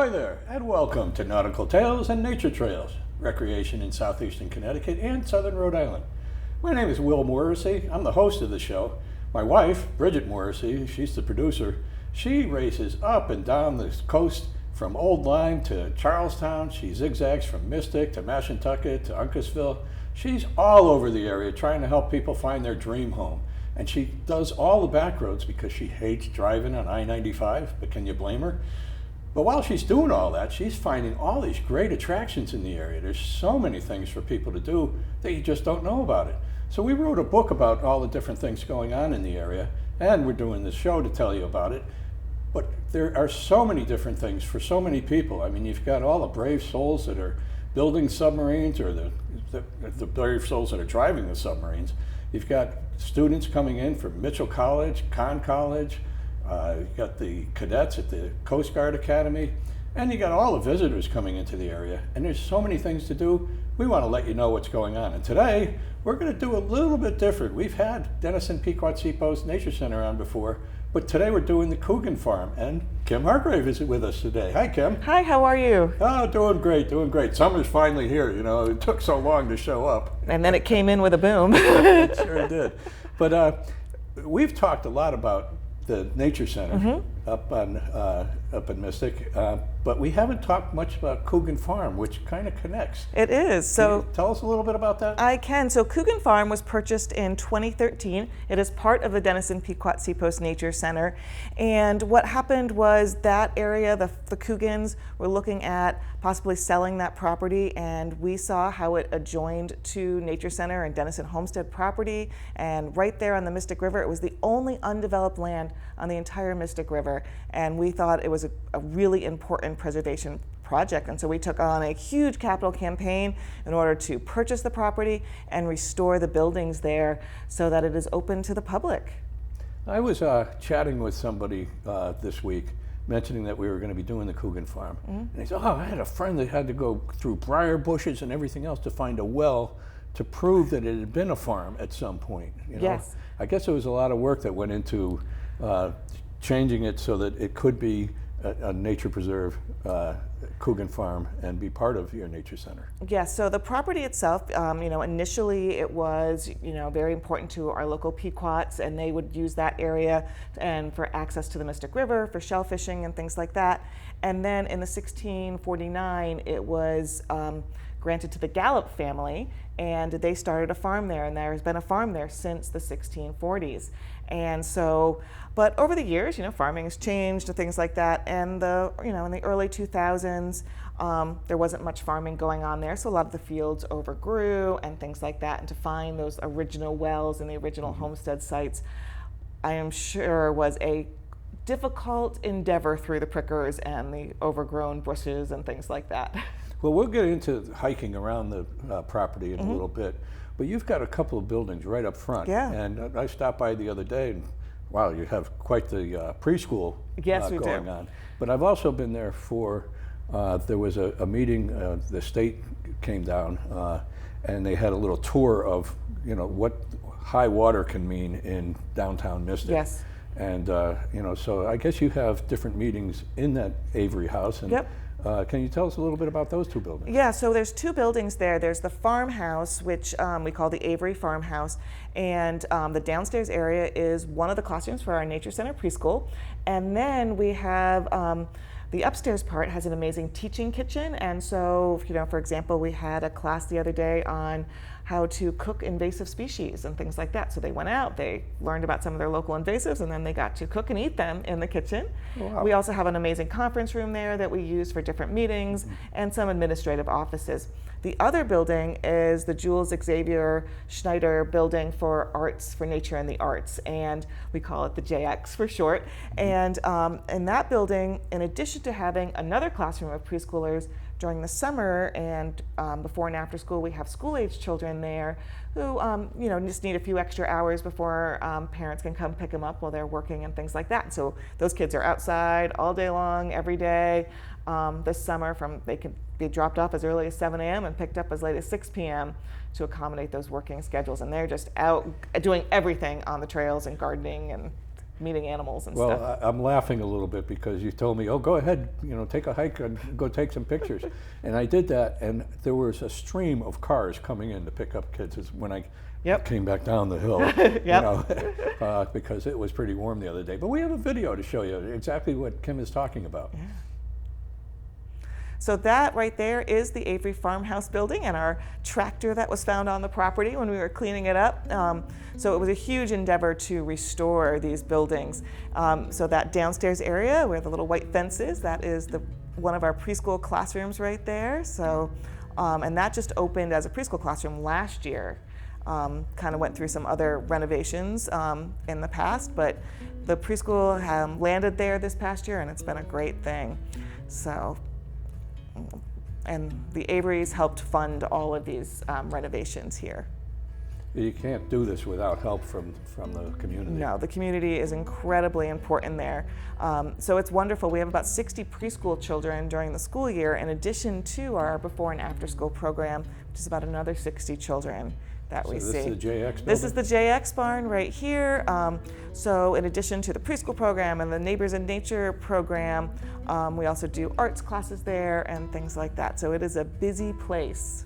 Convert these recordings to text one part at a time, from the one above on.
Ahoy there, and welcome to Nautical Tales and Nature Trails, recreation in southeastern Connecticut and southern Rhode Island. My name is Will Morrissey. I'm the host of the show. My wife, Bridget Morrissey, she's the producer. She races up and down the coast from Old Lyme to Charlestown. She zigzags from Mystic to Mashantucket to Uncasville. She's all over the area trying to help people find their dream home. And she does all the back roads because she hates driving on I-95, but can you blame her? But while she's doing all that, she's finding all these great attractions in the area. There's so many things for people to do that you just don't know about it. So we wrote a book about all the different things going on in the area, and we're doing this show to tell you about it. But there are so many different things for so many people. I mean, you've got all the brave souls that are building submarines, or the brave souls that are driving the submarines. You've got students coming in from Mitchell College, Conn College. You got the cadets at the Coast Guard Academy, and you got all the visitors coming into the area. And there's so many things to do. We want to let you know what's going on. And today, we're going to do a little bit different. We've had Denison Pequotsepos Nature Center on before, but today we're doing the Coogan Farm, and Kim Hargrave is with us today. Hi, Kim. Hi, how are you? Oh, doing great, doing great. Summer's finally here. You know, it took so long to show up. And then it came in with a boom. It sure did. But we've talked a lot about the Nature Center up in Mystic, but we haven't talked much about Coogan Farm, which kind of connects. It is. So can you tell us a little bit about that? I can. So Coogan Farm was purchased in 2013. It is part of the Denison Pequotsepos Nature Center. And what happened was that area, the Coogans were looking at possibly selling that property, and we saw how it adjoined to Nature Center and Denison Homestead property. And right there on the Mystic River, it was the only undeveloped land on the entire Mystic River. And we thought it was a really important preservation project. And so we took on a huge capital campaign in order to purchase the property and restore the buildings there so that it is open to the public. I was chatting with somebody this week, mentioning that we were going to be doing the Coogan Farm. And he said, oh, I had a friend that had to go through briar bushes and everything else to find a well to prove that it had been a farm at some point. You know? Yes. I guess there was a lot of work that went into changing it so that it could be a nature preserve, Coogan Farm, and be part of your nature center. Yes, so the property itself, initially it was, very important to our local Pequots, and they would use that area and for access to the Mystic River, for shell fishing and things like that. And then in the 1649, it was granted to the Gallup family, and they started a farm there, and there has been a farm there since the 1640s. And so, but over the years, farming has changed and things like that. And in the early 2000s, there wasn't much farming going on there. So a lot of the fields overgrew and things like that. And to find those original wells and the original homestead sites, I am sure was a difficult endeavor through the prickers and the overgrown bushes and things like that. Well, we'll get into hiking around the property in a little bit, but you've got a couple of buildings right up front. Yeah. And I stopped by the other day, and wow, you have quite the preschool going on. But I've also been there for, there was a meeting, the state came down, and they had a little tour of, what high water can mean in downtown Mystic. Yes. And, so I guess you have different meetings in that Avery house. And, yep. Can you tell us a little bit about those two buildings? Yeah, so there's two buildings there. There's the farmhouse, which we call the Avery Farmhouse, and the downstairs area is one of the classrooms for our Nature Center preschool. And then we have the upstairs part has an amazing teaching kitchen. And so, for example, we had a class the other day on how to cook invasive species and things like that. So they went out, they learned about some of their local invasives, and then they got to cook and eat them in the kitchen. Wow. We also have an amazing conference room there that we use for different meetings and some administrative offices. The other building is the Jules Xavier Schneider Building for Arts, for Nature and the Arts, and we call it the JX for short. And in that building, in addition to having another classroom of preschoolers, during the summer and before and after school, we have school-age children there who, just need a few extra hours before parents can come pick them up while they're working and things like that. So those kids are outside all day long, every day. This summer, they can be dropped off as early as 7 a.m. and picked up as late as 6 p.m. to accommodate those working schedules. And they're just out doing everything on the trails and gardening and meeting animals and Well, stuff. I'm laughing a little bit because you told me, oh, go ahead, take a hike and go take some pictures. And I did that, and there was a stream of cars coming in to pick up kids when I came back down the hill, because it was pretty warm the other day. But we have a video to show you exactly what Kim is talking about. Yeah. So that right there is the Avery Farmhouse building and our tractor that was found on the property when we were cleaning it up. So it was a huge endeavor to restore these buildings. So that downstairs area where the little white fence is, that is one of our preschool classrooms right there. So, and that just opened as a preschool classroom last year. Kind of went through some other renovations in the past, but the preschool landed there this past year, and it's been a great thing. So. And the Averys helped fund all of these renovations here. You can't do this without help from the community. No, the community is incredibly important there. So it's wonderful. We have about 60 preschool children during the school year, in addition to our before and after school program, which is about another 60 children that we see. This is the JX building? This is the JX barn right here. So in addition to the preschool program and the Neighbors in Nature program, we also do arts classes there and things like that. So it is a busy place.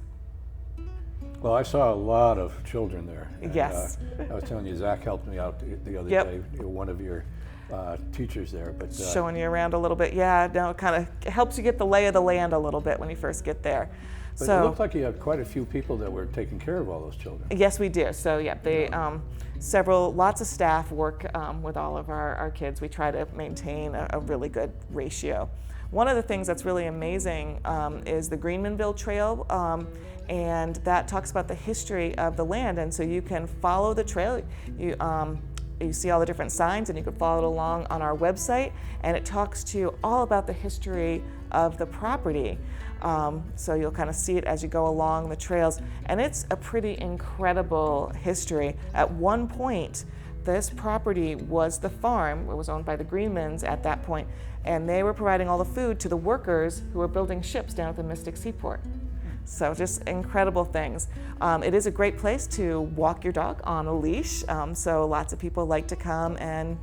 Well, I saw a lot of children there. And, yes. I was telling you, Zach helped me out the other day, one of your teachers there. But showing you around a little bit. Yeah, no, it kind of helps you get the lay of the land a little bit when you first get there. But so, it looked like you had quite a few people that were taking care of all those children. Yes, we do. So yeah, they lots of staff work with all of our kids. We try to maintain a really good ratio. One of the things that's really amazing is the Greenmanville Trail, and that talks about the history of the land. And so you can follow the trail. You see all the different signs, and you can follow it along on our website, and it talks to you all about the history of the property. So you'll kind of see it as you go along the trails, and it's a pretty incredible history. At one point, this property was the farm. It was owned by the Greenmans at that point, and they were providing all the food to the workers who were building ships down at the Mystic Seaport. So just incredible things. It is a great place to walk your dog on a leash. So lots of people like to come and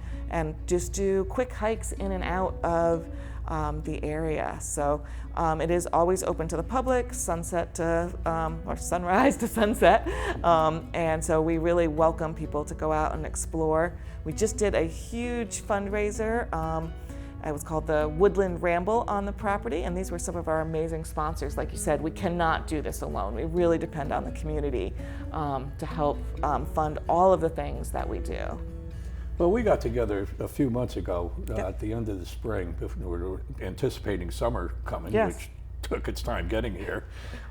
just do quick hikes in and out of the area. So it is always open to the public, sunset to, or sunrise to sunset. And so we really welcome people to go out and explore. We just did a huge fundraiser. It was called the Woodland Ramble on the property, and these were some of our amazing sponsors. Like you said, we cannot do this alone. We really depend on the community to help fund all of the things that we do. Well, we got together a few months ago at the end of the spring. We were anticipating summer coming, which took its time getting here.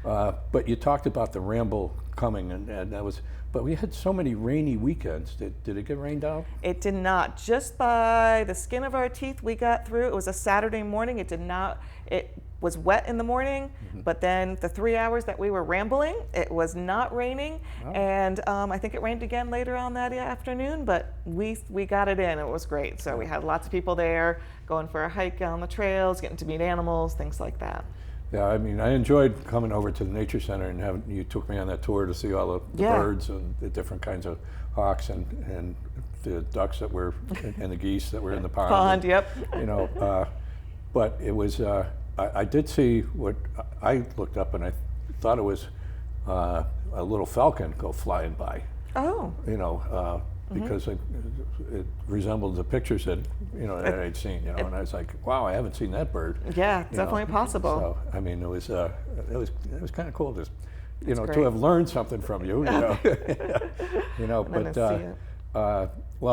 But you talked about the ramble coming, and that was. But we had so many rainy weekends. Did it get rained out? It did not. Just by the skin of our teeth, we got through. It was a Saturday morning. It did not. It was wet in the morning, but then the 3 hours that we were rambling, it was not raining. Oh. And I think it rained again later on that afternoon, but we got it in. It was great. So we had lots of people there going for a hike on the trails, getting to meet animals, things like that. Yeah, I mean, I enjoyed coming over to the Nature Center and you took me on that tour to see all the birds and the different kinds of hawks and the ducks that were and the geese that were in the pond. But it was. I did see what I looked up, and I thought it was a little falcon go flying by. Oh. Because it resembled the pictures that that I'd seen. And I was like, wow, I haven't seen that bird. Yeah, definitely possible. So I mean, it was kind of cool to have learned something from you. Well,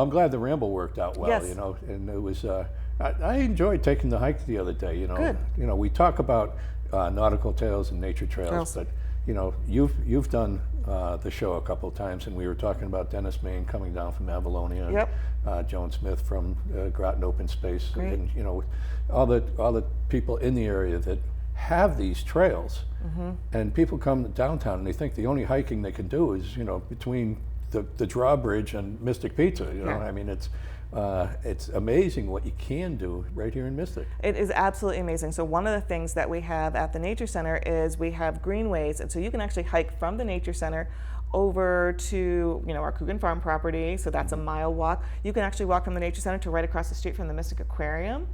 I'm glad the ramble worked out well. Yes. And it was. I enjoyed taking the hike the other day. Good. We talk about nautical trails and nature trails, but you've done the show a couple of times, and we were talking about Dennis Main coming down from Avalonia. Yep. Joan Smith from Groton Open Space, Great. and all the people in the area that have these trails, and people come downtown and they think the only hiking they can do is between the drawbridge and Mystic Pizza. I mean, it's amazing what you can do right here in Mystic. It is absolutely amazing. So one of the things that we have at the Nature Center is we have greenways, and so you can actually hike from the Nature Center over to our Coogan Farm property, so that's a mile walk. You can actually walk from the Nature Center to right across the street from the Mystic Aquarium.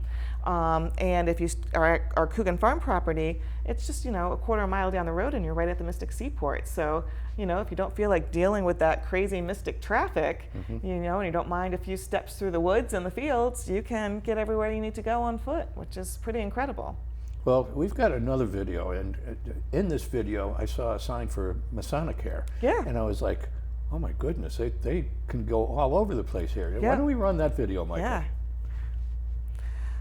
And if you are at our Coogan Farm property, it's just a quarter mile down the road and you're right at the Mystic Seaport. So if you don't feel like dealing with that crazy Mystic traffic, and you don't mind a few steps through the woods and the fields, you can get everywhere you need to go on foot, which is pretty incredible. Well, we've got another video, and in this video, I saw a sign for Masonic hair. Yeah. And I was like, oh my goodness, they can go all over the place here. Yeah. Why don't we run that video, Michael? Yeah.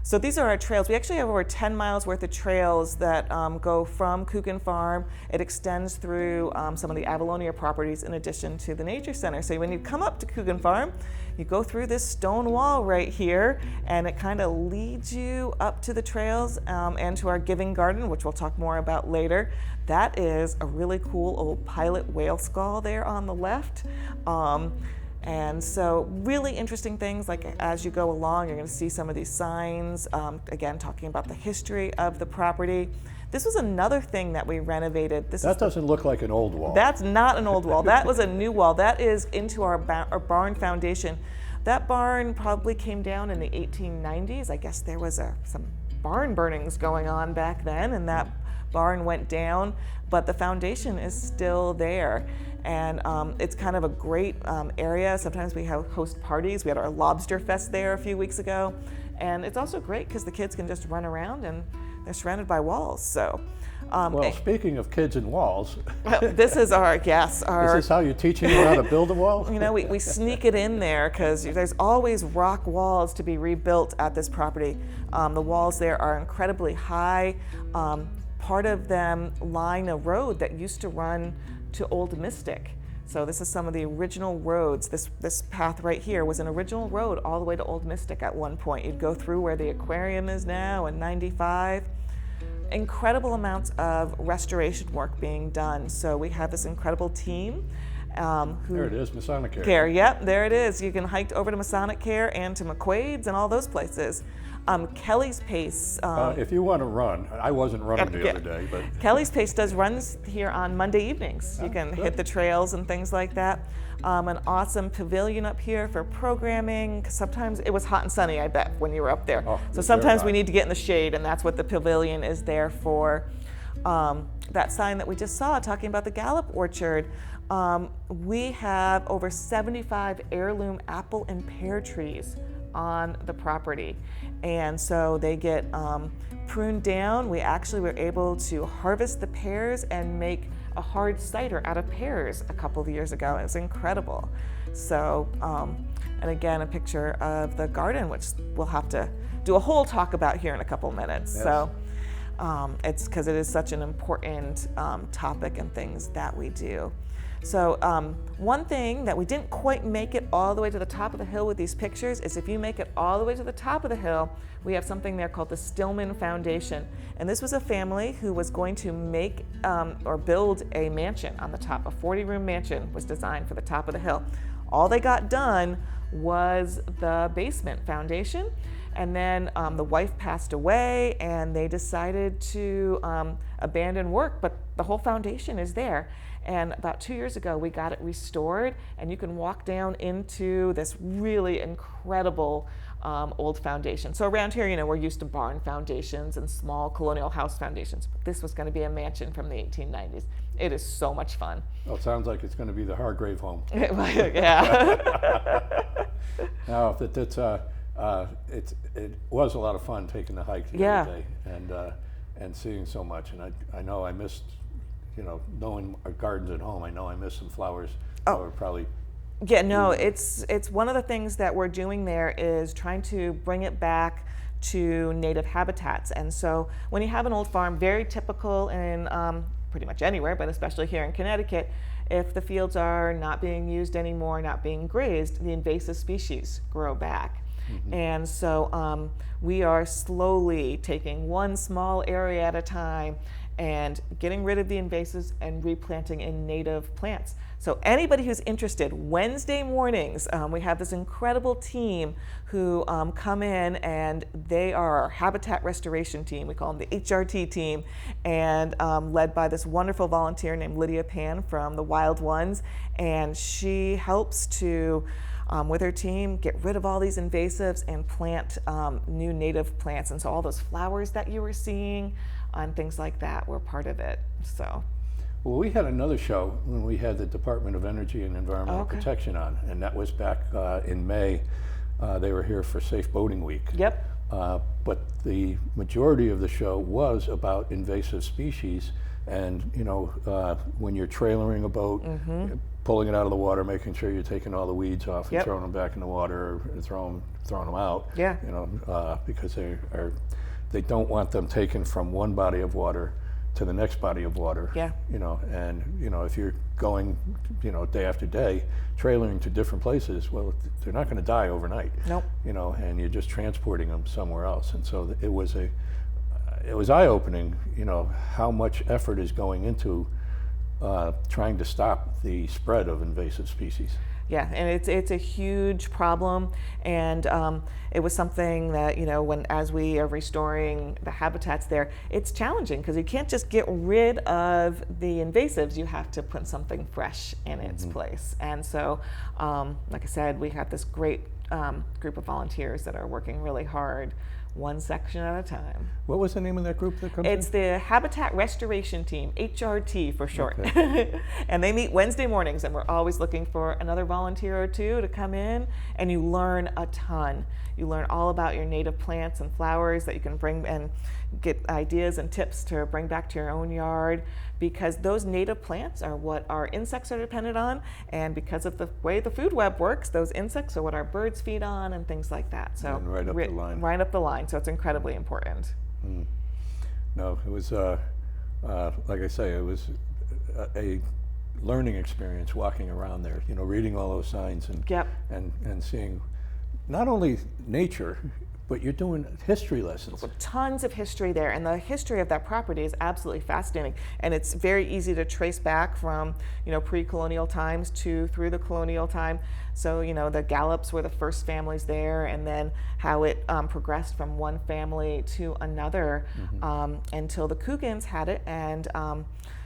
So these are our trails. We actually have over 10 miles worth of trails that go from Coogan Farm. It extends through some of the Avalonia properties in addition to the Nature Center. So when you come up to Coogan Farm, you go through this stone wall right here, and it kind of leads you up to the trails and to our Giving Garden, which we'll talk more about later. That is a really cool old pilot whale skull there on the left. And so really interesting things, like as you go along, you're going to see some of these signs, again, talking about the history of the property. This was another thing that we renovated. That doesn't look like an old wall. That's not an old wall. That was a new wall. That is into our barn foundation. That barn probably came down in the 1890s. I guess there was some barn burnings going on back then, and that barn went down, but the foundation is still there. And it's kind of a great area. Sometimes we host parties. We had our lobster fest there a few weeks ago. And it's also great because the kids can just run around and they're surrounded by walls. So, well, speaking of kids and walls. This is our. Is this how you're teaching them how to build a wall? We sneak it in there because there's always rock walls to be rebuilt at this property. The walls there are incredibly high. Part of them line a road that used to run to Old Mystic. So this is some of the original roads. This path right here was an original road all the way to Old Mystic at one point. You'd go through where the aquarium is now in 95. Incredible amounts of restoration work being done. So we have this incredible team. There it is, Masonic Care. Yep, there it is. You can hike over to Masonic Care and to McQuaid's and all those places. Kelly's Pace. If you want to run, I wasn't running the other day, but Kelly's Pace does runs here on Monday evenings. You can hit the trails and things like that. An awesome pavilion up here for programming. Sometimes it was hot and sunny, I bet, when you were up there. So sometimes we need to get in the shade, and that's what the pavilion is there for. That sign that we just saw talking about the Gallup Orchard. We have over 75 heirloom apple and pear trees on the property, and so they get pruned down. We actually were able to harvest the pears and make a hard cider out of pears a couple of years ago. It was incredible. So, and again, a picture of the garden, which we'll have to do a whole talk about here in a couple minutes. Yes. So it's because it is such an important topic and things that we do. So one thing that we didn't quite make it all the way to the top of the hill with these pictures is if you make it all the way to the top of the hill, we have something there called the Stillman Foundation. And this was a family who was going to make or build a mansion on the top. A 40-room mansion was designed for the top of the hill. All they got done was the basement foundation. And then the wife passed away and they decided to abandon work, but the whole foundation is there. And about 2 years ago, we got it restored, and you can walk down into this really incredible old foundation. So around here, we're used to barn foundations and small colonial house foundations, but this was going to be a mansion from the 1890s. It is so much fun. Well, it sounds like it's going to be the Hargrave home. Yeah. Now, it was a lot of fun taking the hike the other day and seeing so much, and I know I missed. Knowing our gardens at home, I know I missed some flowers. Or probably. Yeah, no, it's one of the things that we're doing there is trying to bring it back to native habitats. And so when you have an old farm, very typical in pretty much anywhere, but especially here in Connecticut, if the fields are not being used anymore, not being grazed, the invasive species grow back. Mm-hmm. And so we are slowly taking one small area at a time and getting rid of the invasives and replanting in native plants. So anybody who's interested, Wednesday mornings, we have this incredible team who come in, and they are our habitat restoration team. We call them the HRT team, and led by this wonderful volunteer named Lydia Pan from the Wild Ones. And she helps to, with her team, get rid of all these invasives and plant new native plants. And so all those flowers that you were seeing and things like that were part of it. So. Well, we had another show when we had the Department of Energy and Environmental Protection on, and that was back in May. They were here for Safe Boating Week. Yep. But the majority of the show was about invasive species, and when you're trailering a boat, pulling it out of the water, making sure you're taking all the weeds off and throwing them back in the water, or throwing them out. Yeah. Because they don't want them taken from one body of water to the next body of water. Yeah. If you're going, day after day, trailering to different places, well, they're not going to die overnight. Nope. And you're just transporting them somewhere else. And so it was eye-opening, how much effort is going into trying to stop the spread of invasive species. Yeah, and it's a huge problem, and it was something that as we are restoring the habitats there, it's challenging because you can't just get rid of the invasives. You have to put something fresh in its place, and so, like I said, we have this great group of volunteers that are working really hard, one section at a time. What was the name of that group that comes It's the Habitat Restoration Team, HRT for short. Okay. And they meet Wednesday mornings, and we're always looking for another volunteer or two to come in, and you learn a ton. You learn all about your native plants and flowers that you can bring and get ideas and tips to bring back to your own yard, because those native plants are what our insects are dependent on, and because of the way the food web works, those insects are what our birds feed on and things like that. So and right up the line. Right up the line, so it's incredibly important. No, it was, like I say, it was a learning experience walking around there, reading all those signs and seeing not only nature, but you're doing history lessons. Tons of history there, and the history of that property is absolutely fascinating. And it's very easy to trace back from, pre-colonial times through the colonial time. So, the Gallups were the first families there, and then how it progressed from one family to another until the Coogans had it. And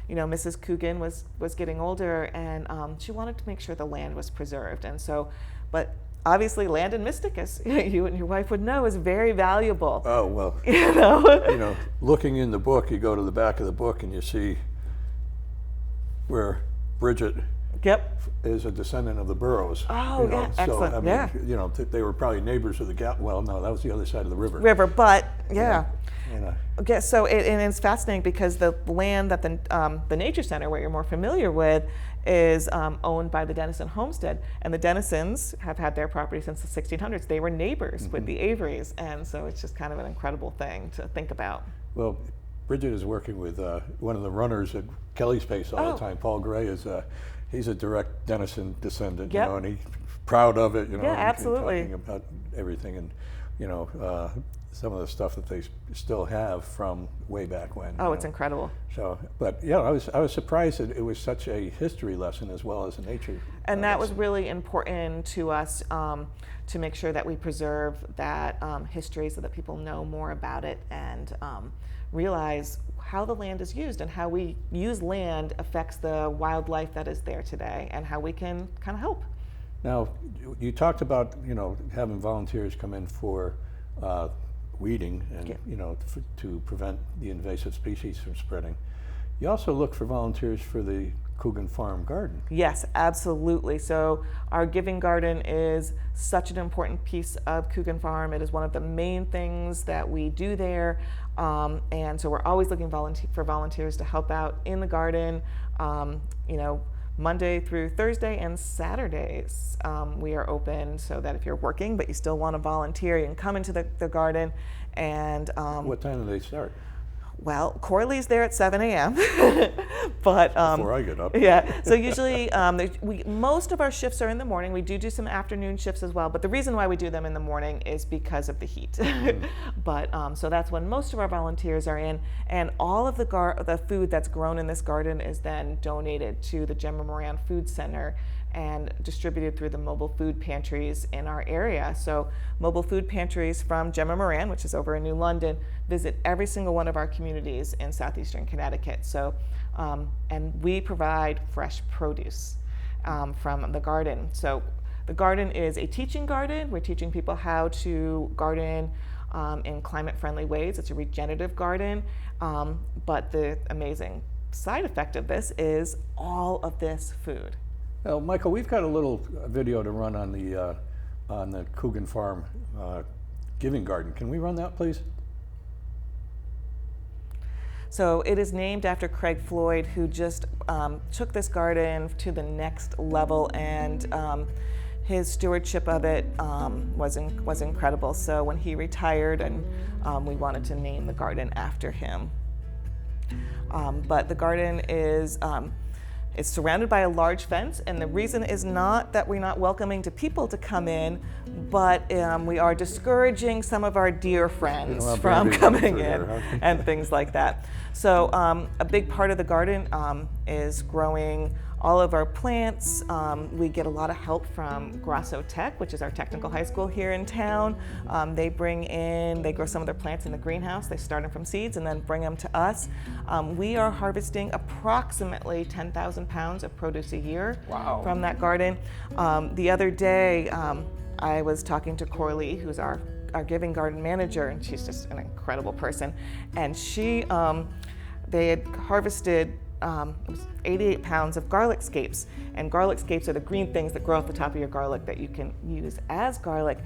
Mrs. Coogan was getting older, and she wanted to make sure the land was preserved. And so, but obviously, land in Mystic, as you and your wife would know, is very valuable. Oh, well, looking in the book, you go to the back of the book and you see where Bridget is a descendant of the Burrows. Oh, yeah, excellent. So, I mean, they were probably neighbors of the Gallup. Well, no, that was the other side of the river. But yeah. Okay, so and it's fascinating because the land that the Nature Center, what you're more familiar with, is owned by the Denison Homestead, and the Denisons have had their property since the 1600s. They were neighbors with the Averys, and so it's just kind of an incredible thing to think about. Well, Bridget is working with one of the runners at Kelly's Pace all the time. Paul Gray he's a direct Denison descendant, and he's proud of it. Yeah, absolutely. Talking about everything, and some of the stuff that they still have from way back when. Oh, it's incredible. So, but I was surprised that it was such a history lesson as well as a nature. And that was really important to us to make sure that we preserve that history so that people know more about it and realize how the land is used and how we use land affects the wildlife that is there today and how we can kind of help. Now, you talked about having volunteers come in for weeding and to prevent the invasive species from spreading. You also look for volunteers for the Coogan Farm garden. Yes, absolutely. So our giving garden is such an important piece of Coogan Farm. It is one of the main things that we do there, and so we're always looking for volunteers to help out in the garden. Monday through Thursday and Saturdays we are open, so that if you're working but you still want to volunteer, you can come into the garden. And what time do they start? Well, Corley's there at 7 a.m. but Before I get up. yeah. So usually, most of our shifts are in the morning. We do some afternoon shifts as well. But the reason why we do them in the morning is because of the heat. But so that's when most of our volunteers are in, and all of the food that's grown in this garden is then donated to the Gemma Moran Food Center and distributed through the mobile food pantries in our area. So mobile food pantries from Gemma Moran, which is over in New London, visit every single one of our communities in southeastern Connecticut. So, and we provide fresh produce from the garden. So the garden is a teaching garden. We're teaching people how to garden in climate-friendly ways. It's a regenerative garden, but the amazing side effect of this is all of this food. Well, Michael, we've got a little video to run on the Coogan Farm giving garden. Can we run that, please? So it is named after Craig Floyd, who just took this garden to the next level, and his stewardship of it was incredible. So when he retired, and we wanted to name the garden after him. But the garden is it's surrounded by a large fence, and the reason is not that we're not welcoming to people to come in, but we are discouraging some of our deer friends from coming in and things like that. So a big part of the garden is growing all of our plants. We get a lot of help from Grasso Tech, which is our technical high school here in town. They grow some of their plants in the greenhouse. They start them from seeds and then bring them to us. We are harvesting approximately 10,000 pounds of produce a year from that garden. The other day, I was talking to Corley, who's our giving garden manager, and she's just an incredible person. And they had harvested it was 88 pounds of garlic scapes. And garlic scapes are the green things that grow off the top of your garlic that you can use as garlic.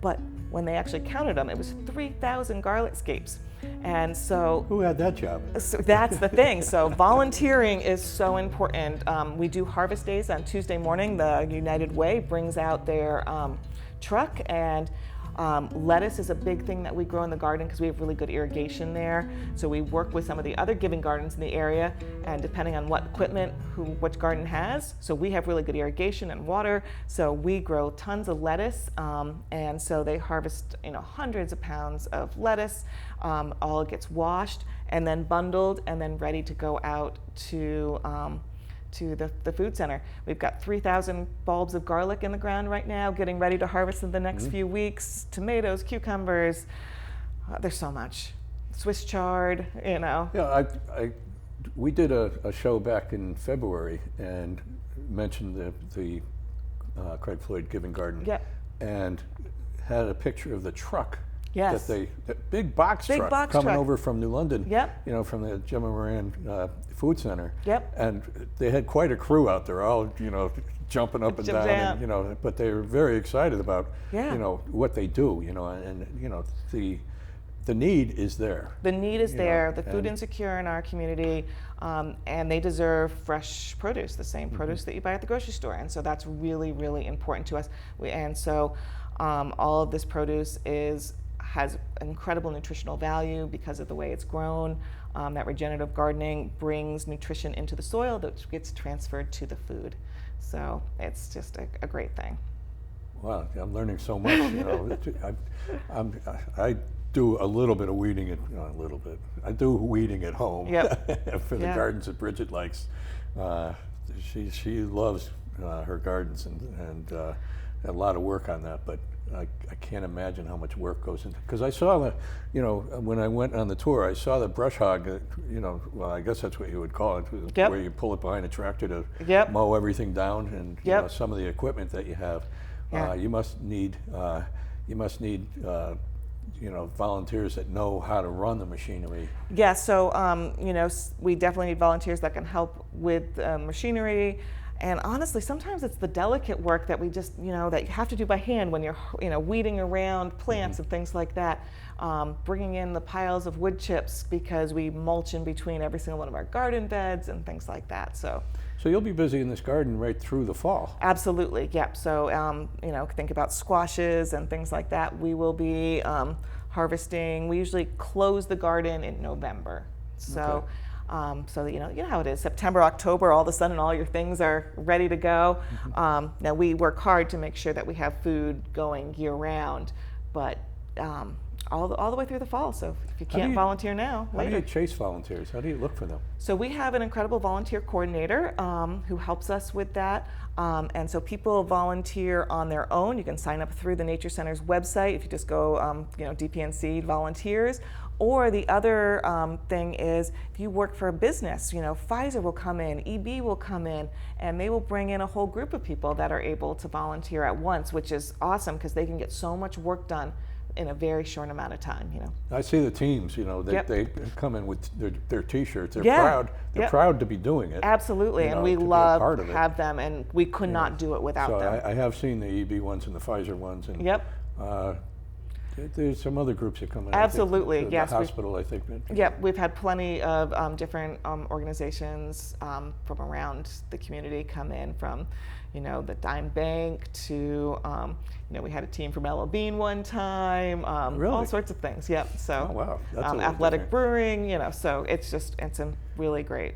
But when they actually counted them, it was 3,000 garlic scapes. And so who had that job? So that's the thing. So volunteering is so important. We do harvest days on Tuesday morning. The United Way brings out their truck, and lettuce is a big thing that we grow in the garden because we have really good irrigation there. So we work with some of the other giving gardens in the area, and depending on what equipment which garden has, so we have really good irrigation and water. So we grow tons of lettuce, and so they harvest hundreds of pounds of lettuce. All gets washed and then bundled and then ready to go out to the food center. We've got 3,000 bulbs of garlic in the ground right now, getting ready to harvest in the next few weeks. Tomatoes, cucumbers, there's so much. Swiss chard, Yeah, we did a show back in February and mentioned the Craig Floyd Giving Garden, and had a picture of the truck. Yes. That big box truck coming over from New London, from the Gemma Moran Food Center. And they had quite a crew out there, all, jumping up and down, and, but they were very excited about, what they do, and, the need is there. The need is there. The food insecure in our community, and they deserve fresh produce, the same produce that you buy at the grocery store. And so that's really, really important to us. All of this produce has incredible nutritional value because of the way it's grown. That regenerative gardening brings nutrition into the soil that gets transferred to the food. So it's just a great thing. Wow, I'm learning so much. I do a little bit of weeding I do weeding at home for the gardens that Bridget likes. She loves her gardens and a lot of work on that, but I can't imagine how much work goes into it. Because I saw when I went on the tour, I saw the brush hog, well, I guess that's what you would call it, where you pull it behind a tractor to mow everything down, and some of the equipment that you have. You must need volunteers that know how to run the machinery. Yeah, so we definitely need volunteers that can help with machinery. And honestly, sometimes it's the delicate work that we just, that you have to do by hand when you're, weeding around plants and things like that. Bringing in the piles of wood chips because we mulch in between every single one of our garden beds and things like that. So you'll be busy in this garden right through the fall. Absolutely, yep. So, think about squashes and things like that. We will be harvesting. We usually close the garden in November. So. So that, you know how it is. September, October, all of a sudden, all your things are ready to go. Now we work hard to make sure that we have food going year round, but all the way through the fall. So if you can't volunteer now, later. How do you chase volunteers? How do you look for them? So we have an incredible volunteer coordinator who helps us with that. And so people volunteer on their own. You can sign up through the Nature Center's website if you just go, DPNC volunteers. Or the other thing is, if you work for a business, Pfizer will come in, EB will come in, and they will bring in a whole group of people that are able to volunteer at once, which is awesome because they can get so much work done in a very short amount of time. I see the teams. They come in with their T-shirts. They're proud. They're proud to be doing it. Absolutely, and we love to have them, and we could not do it without them. I have seen the EB ones and the Pfizer ones, and there's some other groups that come in. Absolutely, yes. The hospital, I think. Yep, we've had plenty of different organizations from around the community come in, from the Dime Bank to we had a team from Ella Bean one time. Really? All sorts of things. Yep. So oh, wow. That's athletic brewing. So it's really great.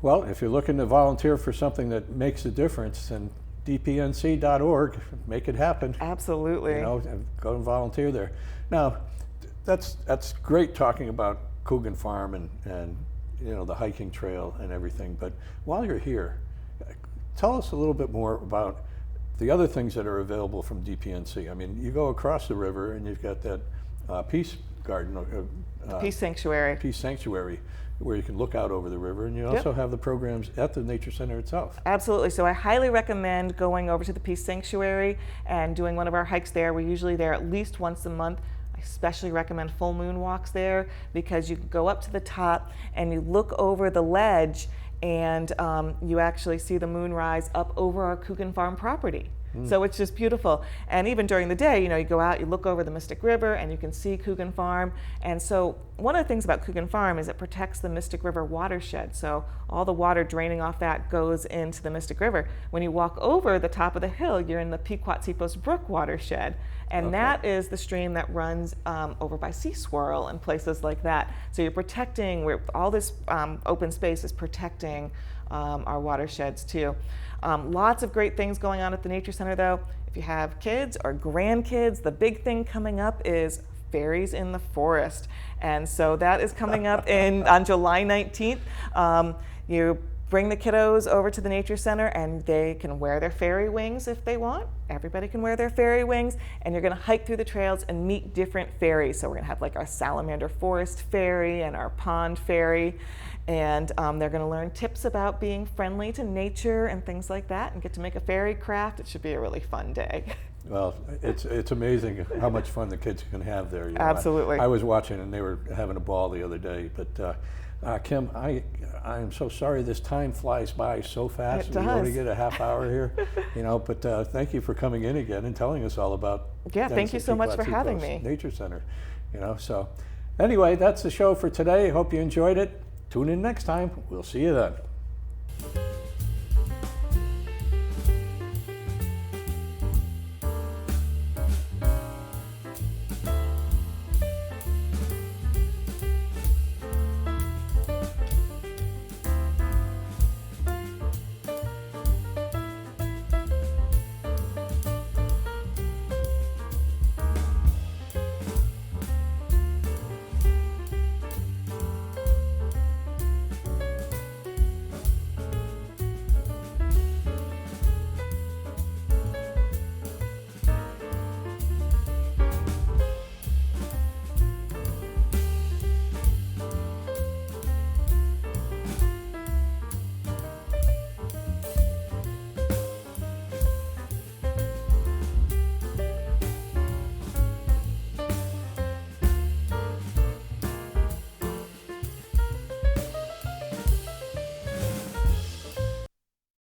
Well, if you're looking to volunteer for something that makes a difference, then DPNC.org, make it happen. Absolutely. Go and volunteer there. Now, that's great talking about Coogan Farm and the hiking trail and everything. But while you're here, tell us a little bit more about the other things that are available from DPNC. I mean, you go across the river and you've got that Peace Garden, Peace Sanctuary. Peace Sanctuary, where you can look out over the river, and you also have the programs at the Nature Center itself. Absolutely. So I highly recommend going over to the Peace Sanctuary and doing one of our hikes there. We're usually there at least once a month. I especially recommend full moon walks there because you can go up to the top and you look over the ledge and you actually see the moon rise up over our Coogan Farm property. So it's just beautiful. And even during the day, you go out, you look over the Mystic River and you can see Coogan Farm. And so one of the things about Coogan Farm is it protects the Mystic River watershed. So all the water draining off that goes into the Mystic River. When you walk over the top of the hill, you're in the Pequotsepos Brook watershed. And that is the stream that runs over by Sea Swirl and places like that. So you're protecting, all this open space is protecting our watersheds too. Lots of great things going on at the Nature Center though. If you have kids or grandkids, the big thing coming up is Fairies in the Forest. And so that is coming up on July 19th. You bring the kiddos over to the Nature Center and they can wear their fairy wings if they want. Everybody can wear their fairy wings, and you're gonna hike through the trails and meet different fairies. So we're gonna have like our salamander forest fairy and our pond fairy. And they're going to learn tips about being friendly to nature and things like that, and get to make a fairy craft. It should be a really fun day. Well, it's amazing how much fun the kids can have there. Absolutely. I was watching and they were having a ball the other day. But Kim, I am so sorry this time flies by so fast. It does. We only get a half hour here, But thank you for coming in again and telling us all about. Yeah, thank you so much for having me. Nature Center, So anyway, that's the show for today. Hope you enjoyed it. Tune in next time. We'll see you then.